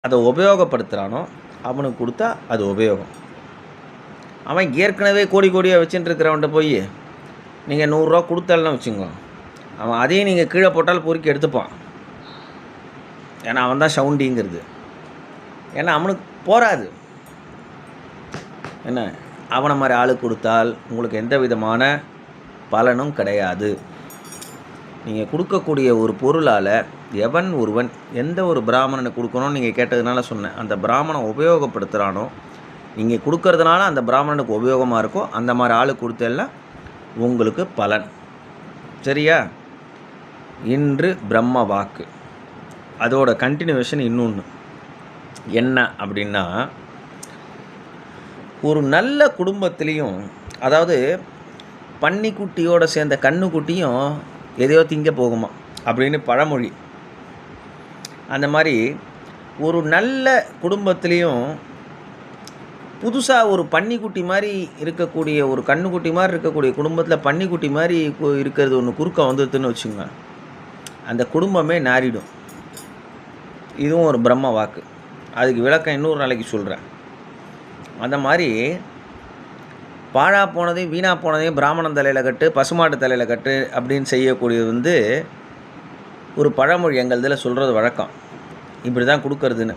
அதை உபயோகப்படுத்துகிறானோ அவனுக்கு கொடுத்தா அது உபயோகம். அவன் ஏற்கனவே கோடி கோடியாக வச்சுட்டு இருக்கிறவன்ட்ட போய் நீங்கள் 100 ரூபா கொடுத்தாலும் வச்சுங்க, அவன் அதையும் நீங்கள் கீழே போட்டால் பொறுக்கி எடுத்துப்பான். ஏன்னா அவன் தான் சவுண்டிங்கிறது. ஏன்னா அவனுக்கு போகாது. என்ன, அவனை மாதிரி ஆளுக்கு கொடுத்தால் உங்களுக்கு எந்த விதமான பலனும் கிடையாது. நீங்கள் கொடுக்கக்கூடிய ஒரு பொருளால் எவன் ஒருவன் எந்த ஒரு பிராமணனுக்கு கொடுக்கணும்னு நீங்கள் கேட்டதுனால சொன்னேன். அந்த பிராமணன் உபயோகப்படுத்துகிறானோ, நீங்கள் கொடுக்கறதுனால அந்த பிராமணனுக்கு உபயோகமாக இருக்கோ அந்த மாதிரி ஆளுக்கு கொடுத்தெல்லாம் உங்களுக்கு பலன். சரியா? இன்று பிரம்ம வாக்கு அதோட கண்டினியூவேஷன் இன்னொன்று என்ன அப்படின்னா, ஒரு நல்ல குடும்பத்துலேயும், அதாவது பன்னிக்குட்டியோடு சேர்ந்த கண்ணுக்குட்டியும் எதையோ திங்க போகுமா அப்படின்னு பழமொழி. அந்த மாதிரி ஒரு நல்ல குடும்பத்துலேயும் புதுசாக ஒரு பன்னிக்குட்டி மாதிரி இருக்கக்கூடிய, ஒரு கண்ணுக்குட்டி மாதிரி இருக்கக்கூடிய குடும்பத்தில் பன்னிக்குட்டி மாதிரி இருக்கிறது ஒன்று குறுக்க வந்துடுதுன்னு வச்சுங்க, அந்த குடும்பமே நாரிடும். இதுவும் ஒரு பிரம்ம வாக்கு. அதுக்கு விளக்கம் இன்னொரு நாளைக்கு சொல்கிறேன். அந்த மாதிரி பாழா போனதையும் வீணாக போனதையும் பிராமணன் தலையில் கட்டு, பசுமாட்டு தலையில் கட்டு அப்படின்னு செய்யக்கூடியது ஒரு பழமொழி எங்கள் இதில் சொல்கிறது வழக்கம். இப்படி தான் கொடுக்கறதுன்னு.